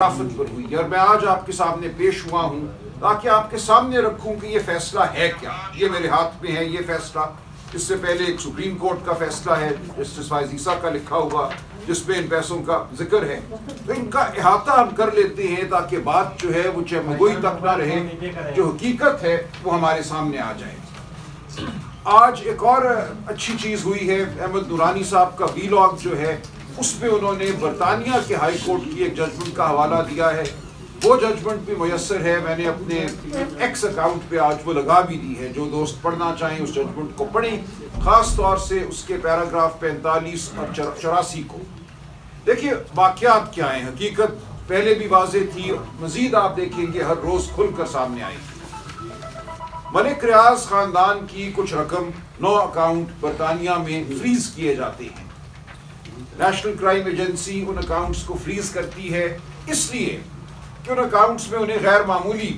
خلافت پر ہوئی اور میں آج آپ کے سامنے پیش ہوا ہوں تاکہ آپ کے سامنے رکھوں کہ یہ فیصلہ ہے کیا. یہ میرے ہاتھ میں ہے یہ فیصلہ. اس سے پہلے ایک سپریم کورٹ کا فیصلہ ہے جسٹس فائز عیسیٰ کا لکھا ہوا جس میں ان پیسوں کا ذکر ہے. تو ان کا احاطہ ہم کر لیتے ہیں تاکہ بات جو ہے وہ چمگوئی تک نہ رہے, جو حقیقت ہے وہ ہمارے سامنے آ جائے. آج ایک اور اچھی چیز ہوئی ہے. احمد نورانی صاحب کا ویلاگ جو ہے اس میں انہوں نے برطانیہ کے ہائی کورٹ کی ایک ججمنٹ کا حوالہ دیا ہے. وہ ججمنٹ بھی میسر ہے, میں نے اپنے ایکس اکاؤنٹ پہ آج وہ لگا بھی دی ہے. جو دوست پڑھنا چاہیں اس ججمنٹ کو پڑھیں, خاص طور سے اس کے پیراگراف 45 اور 84 کو. دیکھیے واقعات کیا ہیں. حقیقت پہلے بھی واضح تھی, مزید آپ دیکھیں گے ہر روز کھل کر سامنے آئے گی. ملک ریاض خاندان کی کچھ رقم 9 اکاؤنٹ برطانیہ میں فریز کیے جاتے ہیں. نیشنل کرائم ایجنسی ان اکاؤنٹس کو فریز کرتی ہے اس لیے کہ ان اکاؤنٹس میں انہیں غیر معمولی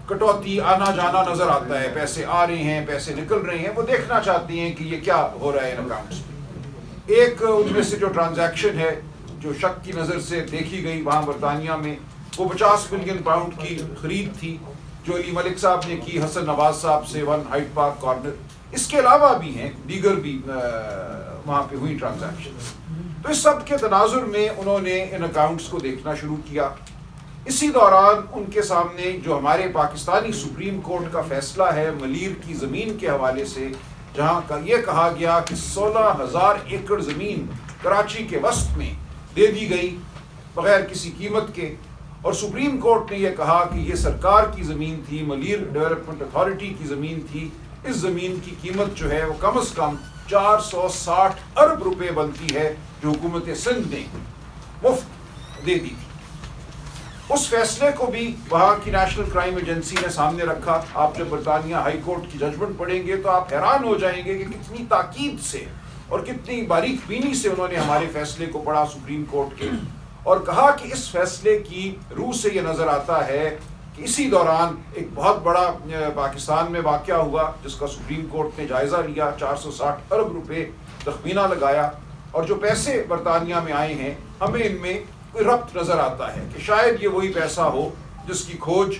کٹوتی آنا جانا نظر آتا ہے. پیسے آ رہے ہیں, پیسے نکل رہے ہیں, وہ دیکھنا چاہتی ہیں کہ یہ کیا ہو رہا ہے ان اکاؤنٹس میں. ایک ان میں سے جو ٹرانزیکشن ہے جو شک کی نظر سے دیکھی گئی وہاں برطانیہ میں, وہ 50 ملین پاؤنڈ کی خرید تھی جو علی ملک صاحب نے کی حسن نواز صاحب سے 1 ہائیڈ پارک کارنر. اس کے علاوہ بھی ہیں دیگر بھی وہاں پہ ہوئی ٹرانزیکشن. تو اس سب کے تناظر میں انہوں نے ان اکاؤنٹس کو دیکھنا شروع کیا. اسی دوران ان کے سامنے جو ہمارے پاکستانی سپریم کورٹ کا فیصلہ ہے ملیر کی زمین کے حوالے سے, جہاں کا یہ کہا گیا کہ 16,000 ایکڑ زمین کراچی کے وسط میں دے دی گئی بغیر کسی قیمت کے, اور سپریم کورٹ نے یہ کہا کہ یہ سرکار کی زمین تھی, ملیر ڈیولپمنٹ اتھارٹی کی زمین تھی. اس زمین کی قیمت جو ہے وہ کم از کم 460 ارب روپے بنتی ہے جو حکومت سندھ نے مفت دے دی تھی. اس فیصلے کو بھی وہاں کی نیشنل کرائم ایجنسی نے سامنے رکھا. آپ جب برطانیہ ہائی کورٹ کی ججمنٹ پڑھیں گے تو آپ حیران ہو جائیں گے کہ کتنی تاکید سے اور کتنی باریک بینی سے انہوں نے ہمارے فیصلے کو پڑھا سپریم کورٹ کے, اور کہا کہ اس فیصلے کی روح سے یہ نظر آتا ہے کہ اسی دوران ایک بہت بڑا پاکستان میں واقعہ ہوا جس کا سپریم کورٹ نے جائزہ لیا. 460 ارب روپے تخمینہ لگایا, اور جو پیسے برطانیہ میں آئے ہیں ہمیں ان میں کوئی ربط نظر آتا ہے کہ شاید یہ وہی پیسہ ہو جس کی کھوج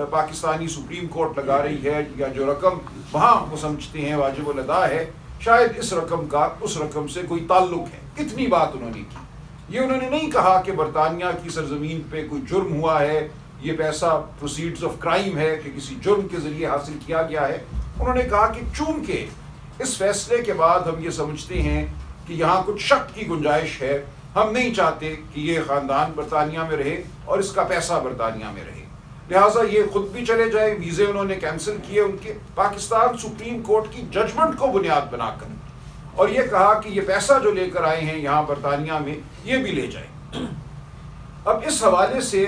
پاکستانی سپریم کورٹ لگا رہی ہے, یا جو رقم وہاں وہ سمجھتے ہیں واجب الادا ہے, شاید اس رقم کا اس رقم سے کوئی تعلق ہے. اتنی بات انہوں نے کی. یہ انہوں نے نہیں کہا کہ برطانیہ کی سرزمین پہ کوئی جرم ہوا ہے, یہ پیسہ پروسیڈز آف کرائم ہے کہ کسی جرم کے ذریعے حاصل کیا گیا ہے. انہوں نے کہا کہ چونکہ اس فیصلے کے بعد ہم یہ سمجھتے ہیں کہ یہاں کچھ شک کی گنجائش ہے, ہم نہیں چاہتے کہ یہ خاندان برطانیہ میں رہے اور اس کا پیسہ برطانیہ میں رہے, لہٰذا یہ خود بھی چلے جائے. ویزے انہوں نے کینسل کیے ان کے پاکستان سپریم کورٹ کی ججمنٹ کو بنیاد بنا کر, اور یہ کہا کہ یہ پیسہ جو لے کر آئے ہیں یہاں برطانیہ میں یہ بھی لے جائیں. اب اس حوالے سے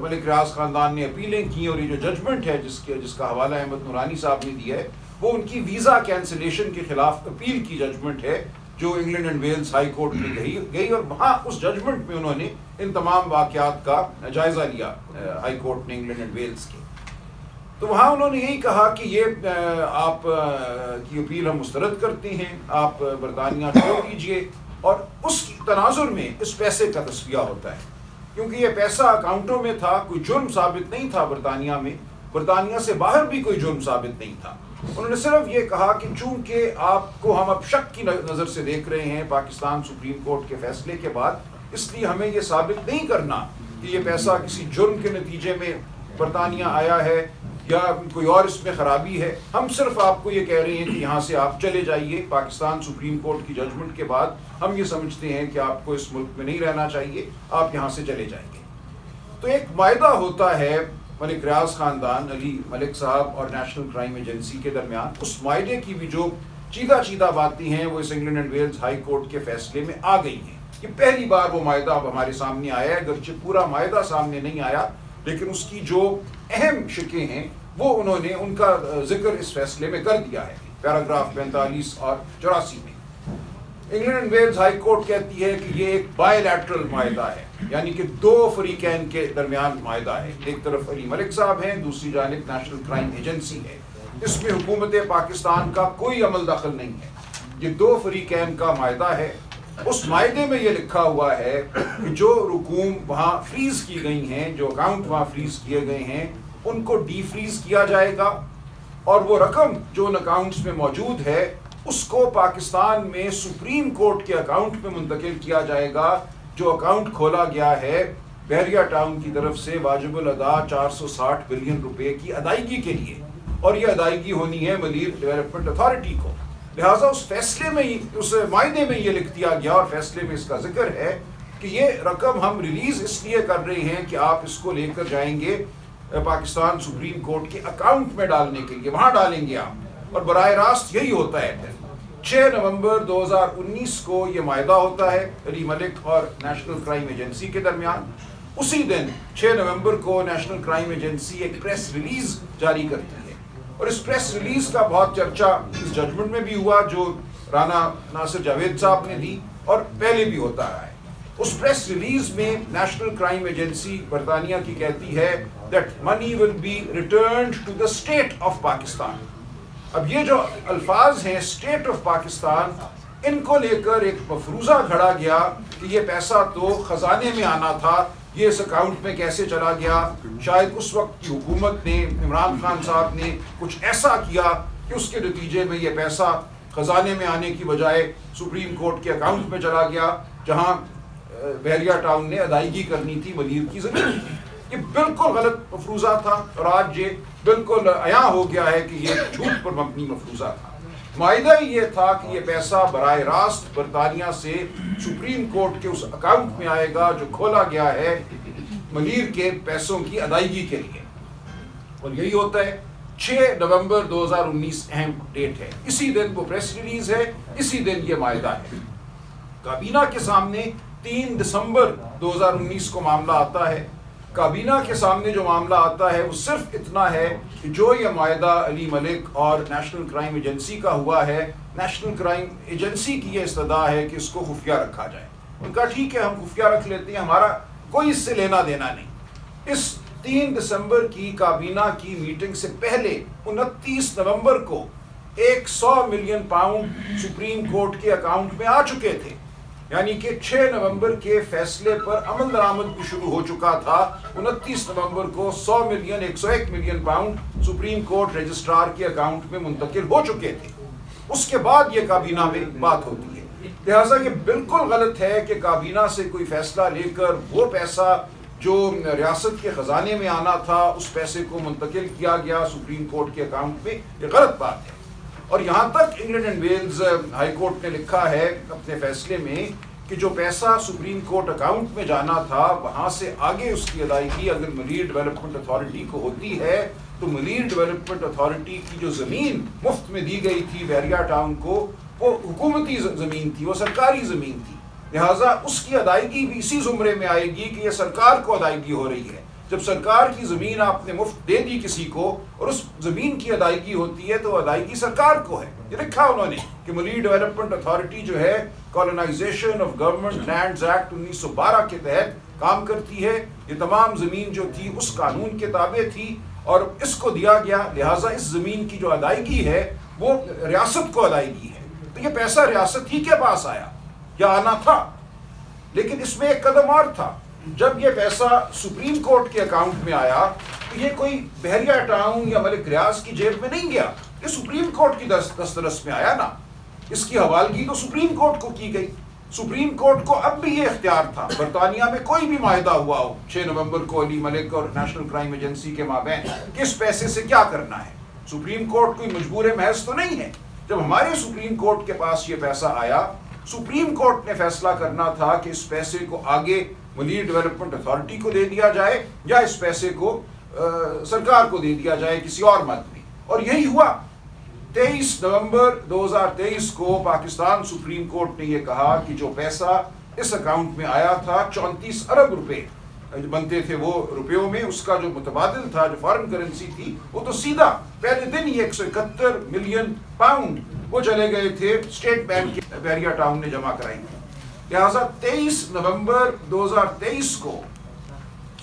ملک ریاض خاندان نے اپیلیں کی, اور یہ جو ججمنٹ ہے جس کا حوالہ احمد نورانی صاحب نے دیا ہے وہ ان کی ویزا کینسلیشن کے خلاف اپیل کی ججمنٹ ہے جو England and Wales high Court میں گئی, اور وہاں اس ججمنٹ میں انہوں نے ان تمام واقعات کا جائزہ لیا ہائی کورٹ نے انگلینڈ اینڈ ویلز کے. تو وہاں انہوں نے یہی کہا کہ یہ آپ کی اپیل ہم مسترد کرتے ہیں, آپ برطانیہ چھوڑ دیجیے. اور اس کی تناظر میں اس پیسے کا تصفیہ ہوتا ہے کیونکہ یہ پیسہ اکاؤنٹوں میں تھا, کوئی جرم ثابت نہیں تھا برطانیہ میں, برطانیہ سے باہر بھی کوئی جرم ثابت نہیں تھا. انہوں نے صرف یہ کہا کہ چونکہ آپ کو ہم اب شک کی نظر سے دیکھ رہے ہیں پاکستان سپریم کورٹ کے فیصلے کے بعد, اس لیے ہمیں یہ ثابت نہیں کرنا کہ یہ پیسہ کسی جرم کے نتیجے میں برطانیہ آیا ہے یا کوئی اور اس میں خرابی ہے. ہم صرف آپ کو یہ کہہ رہے ہیں کہ یہاں سے آپ چلے جائیے. پاکستان سپریم کورٹ کی ججمنٹ کے بعد ہم یہ سمجھتے ہیں کہ آپ کو اس ملک میں نہیں رہنا چاہیے, آپ یہاں سے چلے جائیں گے. تو ایک معاہدہ ہوتا ہے ملک ریاض خاندان, علی ملک صاحب اور نیشنل کرائم ایجنسی کے درمیان. اس معاہدے کی بھی جو چیدہ باتیں ہیں وہ اس England and Wales high court کے فیصلے میں آ گئی ہیں. یہ پہلی بار وہ معاہدہ اب ہمارے سامنے آیا ہے, اگرچہ پورا معاہدہ سامنے نہیں آیا, لیکن اس کی جو اہم شقیں ہیں وہ انہوں نے ان کا ذکر اس فیصلے میں کر دیا ہے پیراگراف 45 اور 84 میں. England and Wales high Court کہتی ہے کہ یہ ایک بائی لیٹرل معاہدہ ہے, یعنی کہ دو فریقین کے درمیان معاہدہ ہے. ایک طرف علی ملک صاحب ہیں, دوسری جانب نیشنل کرائم ایجنسی ہے. اس میں حکومت پاکستان کا کوئی عمل دخل نہیں ہے. یہ دو فریقین کا معاہدہ ہے. اس معاہدے میں یہ لکھا ہوا ہے کہ جو رقوم وہاں فریز کی گئی ہیں، جو اکاؤنٹ وہاں فریز کیے گئے ہیں، ان کو ڈی فریز کیا جائے گا، اور وہ رقم جو ان اکاؤنٹس میں موجود ہے اس کو پاکستان میں سپریم کورٹ کے اکاؤنٹ میں منتقل کیا جائے گا، جو اکاؤنٹ کھولا گیا ہے بحریہ ٹاؤن کی طرف سے واجب الادا 460 بلین روپے کی ادائیگی کے لیے، اور یہ ادائیگی ہونی ہے ملیر ڈیولپمنٹ اتھارٹی کو۔ لہٰذا اس فیصلے میں، اس معاہدے میں یہ لکھ دیا گیا، اور فیصلے میں اس کا ذکر ہے کہ یہ رقم ہم ریلیز اس لیے کر رہے ہیں کہ آپ اس کو لے کر جائیں گے پاکستان سپریم کورٹ کے اکاؤنٹ میں ڈالنے کے لیے، وہاں ڈالیں گے آپ، اور براہ راست یہی ہوتا ہے۔ 6 نومبر 2019 کو یہ معاہدہ ہوتا ہے علی ملک اور نیشنل کرائم ایجنسی کے درمیان۔ اسی دن 6 نومبر کو نیشنل کرائم ایجنسی ایک پریس ریلیز جاری کرتی ہے، اور اس پریس ریلیز کا بہت چرچا اس ججمنٹ میں بھی ہوا جو رانا ناصر جاوید صاحب نے دی، اور پہلے بھی ہوتا رہا ہے۔ اس پریس ریلیز میں نیشنل کرائم ایجنسی برطانیہ کی کہتی ہے that money will be returned to the state of Pakistan. اب یہ جو الفاظ ہیں اسٹیٹ آف پاکستان، ان کو لے کر ایک مفروضہ گھڑا گیا کہ یہ پیسہ تو خزانے میں آنا تھا، یہ اس اکاؤنٹ میں کیسے چلا گیا؟ شاید اس وقت کی حکومت نے، عمران خان صاحب نے کچھ ایسا کیا کہ اس کے نتیجے میں یہ پیسہ خزانے میں آنے کی بجائے سپریم کورٹ کے اکاؤنٹ میں چلا گیا، جہاں بحریہ ٹاؤن نے ادائیگی کرنی تھی ملیر کی زمین کی۔ یہ بالکل غلط مفروضہ تھا، اور آج یہ بالکل عیاں ہو گیا ہے کہ یہ جھوٹ پر مبنی مفروضہ تھا۔ معاہدہ ہی یہ تھا کہ یہ پیسہ براہ راست برطانیہ سے سپریم کورٹ کے اس اکاؤنٹ میں آئے گا جو کھولا گیا ہے ملیر کے پیسوں کی ادائیگی کے لیے، اور یہی ہوتا ہے۔ 6 نومبر 2019 اہم ڈیٹ ہے، اسی دن وہ پریس ریلیز ہے، اسی دن یہ معاہدہ ہے۔ کابینہ کے سامنے 3 دسمبر 2019 کو معاملہ آتا ہے۔ کابینہ کے سامنے جو معاملہ آتا ہے وہ صرف اتنا ہے کہ جو یہ معاہدہ علی ملک اور نیشنل کرائم ایجنسی کا ہوا ہے، نیشنل کرائم ایجنسی کی یہ استدعا ہے کہ اس کو خفیہ رکھا جائے۔ ان کا ٹھیک ہے، ہم خفیہ رکھ لیتے ہیں، ہمارا کوئی اس سے لینا دینا نہیں۔ اس 3 دسمبر کی کابینہ کی میٹنگ سے پہلے 29 نومبر کو 100 ملین پاؤنڈ سپریم کورٹ کے اکاؤنٹ میں آ چکے تھے، یعنی کہ 6 نومبر کے فیصلے پر عمل درآمد بھی شروع ہو چکا تھا۔ 29 نومبر کو 101 million pound supreme court registrar کے اکاؤنٹ میں منتقل ہو چکے تھے۔ اس کے بعد یہ کابینہ میں بات ہوتی ہے۔ لہٰذا یہ بالکل غلط ہے کہ کابینہ سے کوئی فیصلہ لے کر وہ پیسہ جو ریاست کے خزانے میں آنا تھا اس پیسے کو منتقل کیا گیا سپریم کورٹ کے اکاؤنٹ میں، یہ غلط بات ہے۔ اور یہاں تک England and Wales high Court نے لکھا ہے اپنے فیصلے میں کہ جو پیسہ سپریم کورٹ اکاؤنٹ میں جانا تھا وہاں سے آگے اس کی ادائیگی اگر ملیر ڈیولپمنٹ اتھارٹی کو ہوتی ہے تو ملیر ڈیولپمنٹ اتھارٹی کی جو زمین مفت میں دی گئی تھی بحریہ ٹاؤن کو، وہ حکومتی زمین تھی، وہ سرکاری زمین تھی، لہٰذا اس کی ادائیگی بھی اسی زمرے میں آئے گی کہ یہ سرکار کو ادائیگی ہو رہی ہے۔ جب سرکار کی زمین آپ نے مفت دے دی کسی کو اور اس زمین کی ادائیگی ہوتی ہے تو ادائیگی سرکار کو ہے۔ یہ لکھا انہوں نے کہ ملیر ڈیولپمنٹ اتھارٹی جو ہے colonisation of government lands act 1912 کے تحت کام کرتی ہے۔ یہ تمام زمین جو تھی اس قانون کے تابع تھی اور اس کو دیا گیا، لہٰذا اس زمین کی جو ادائیگی ہے وہ ریاست کو ادائیگی ہے۔ تو یہ پیسہ ریاست ہی کے پاس آیا یا آنا تھا، لیکن اس میں ایک قدم اور تھا۔ جب یہ پیسہ سپریم کورٹ کے اکاؤنٹ میں آیا تو یہ کوئی بحریہ ٹاؤن یا ملک ریاض کی جیب میں نہیں گیا، یہ سپریم کورٹ کی دسترس میں آیا نا۔ اس کی حوالگی تو سپریم کورٹ کو کی گئی۔ سپریم کورٹ کو اب بھی یہ اختیار تھا، برطانیہ میں کوئی بھی معاہدہ ہوا ہو 6 نومبر کو علی ملک اور نیشنل کرائم ایجنسی کے مابین، کس پیسے سے کیا کرنا ہے۔ سپریم کورٹ کوئی مجبور محض تو نہیں ہے۔ جب ہمارے سپریم کورٹ کے پاس یہ پیسہ آیا، سپریم کورٹ نے فیصلہ کرنا تھا کہ اس پیسے کو آگے ملیر ڈیولپمنٹ اتھارٹی کو دے دیا جائے یا اس پیسے کو سرکار کو دے دیا جائے کسی اور مد میں، اور یہی ہوا۔ 23 نومبر 2023 کو پاکستان سپریم کورٹ نے یہ کہا کہ جو پیسہ اس اکاؤنٹ میں آیا تھا 34 ارب روپے بنتے تھے وہ روپیوں میں، اس کا جو متبادل تھا جو فارن کرنسی تھی وہ تو سیدھا پہلے دن ہی 171 ملین پاؤنڈ وہ چلے گئے تھے اسٹیٹ بینک کے بحریہ ٹاؤن نے جمع کرائی تھی۔ لہٰذا 23 نومبر 2023 کو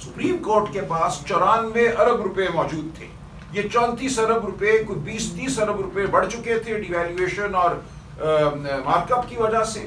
سپریم کورٹ کے پاس 94 ارب روپے موجود تھے۔ یہ 34 ارب روپے کچھ 20-30 ارب روپے بڑھ چکے تھے ڈیویلیویشن اور مارک اپ کی وجہ سے۔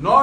9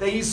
23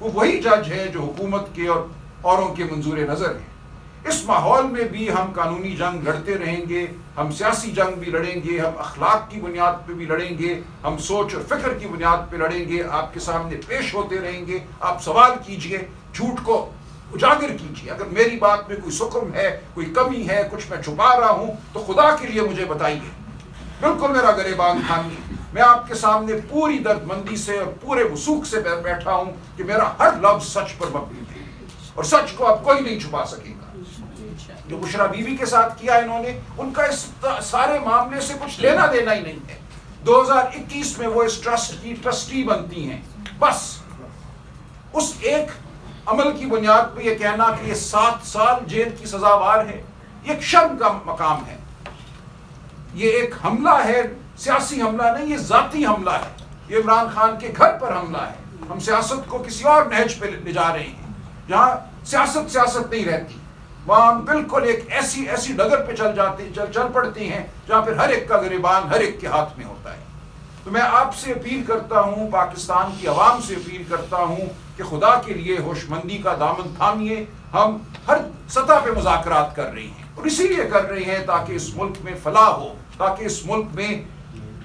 وہ وہی جج ہے جو حکومت کے اور اوروں کے منظور نظر ہیں۔ اس ماحول میں بھی ہم قانونی جنگ لڑتے رہیں گے، ہم سیاسی جنگ بھی لڑیں گے، ہم اخلاق کی بنیاد پہ بھی لڑیں گے، ہم سوچ اور فکر کی بنیاد پہ لڑیں گے، آپ کے سامنے پیش ہوتے رہیں گے، آپ سوال کیجئے، جھوٹ کو اجاگر کیجئے۔ اگر میری بات میں کوئی سکم ہے، کوئی کمی ہے، کچھ میں چھپا رہا ہوں تو خدا کے لیے مجھے بتائیے، بالکل میرا گریبان تھامیے۔ میں آپ کے سامنے پوری درد مندی سے اور پورے وثوق سے بیٹھا ہوں کہ میرا ہر لفظ سچ پر مبنی ہے اور سچ کو اب کوئی نہیں چھپا سکے گا۔ جو بشرا بی بی کے ساتھ کیا انہوں نے، ان کا اس سارے معاملے سے کچھ لینا دینا ہی نہیں ہے۔ 2021 میں وہ اس ٹرسٹ کی ٹرسٹی بنتی ہیں، بس اس ایک عمل کی بنیاد پہ یہ کہنا کہ یہ 7 سال جیل کی سزاوار ہے، یہ ایک شرم کا مقام ہے۔ یہ ایک حملہ ہے، سیاسی حملہ نہیں، یہ ذاتی حملہ ہے، یہ عمران خان کے گھر پر حملہ ہے۔ ہم سیاست کو کسی اور نہج پہ لے جا رہے ہیں جہاں سیاست نہیں رہتی، وہاں ہم بالکل ایک ایسی ڈگر پہ چل پڑتے ہیں جہاں پھر ہر ایک کا گریبان ہر ایک کے ہاتھ میں ہوتا ہے۔ تو میں آپ سے اپیل کرتا ہوں، پاکستان کی عوام سے اپیل کرتا ہوں کہ خدا کے لیے ہوش مندی کا دامن تھامیے۔ ہم ہر سطح پہ مذاکرات کر رہے ہیں اور اسی لیے کر رہے ہیں تاکہ اس ملک میں فلاح ہو، تاکہ اس ملک میں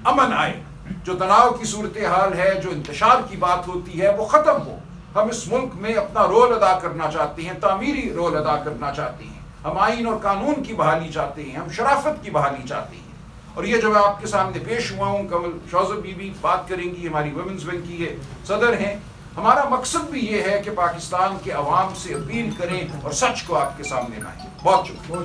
امن آئے۔ جو تناؤ کی صورتحال ہے، جو انتشار کی بات ہوتی ہے، وہ ختم ہو۔ ہم اس ملک میں اپنا رول ادا کرنا چاہتے ہیں، تعمیری رول ادا کرنا چاہتے ہیں، ہم آئین اور قانون کی بحالی چاہتے ہیں، ہم شرافت کی بحالی چاہتے ہیں۔ اور یہ جو میں آپ کے سامنے پیش ہوا ہوں، کمل شوزب بی بی بات کریں گی، ہماری ویمنز ونگ کی یہ صدر ہیں، ہمارا مقصد بھی یہ ہے کہ پاکستان کے عوام سے اپیل کریں اور سچ کو آپ کے سامنے لائیں۔ بہت شکریہ۔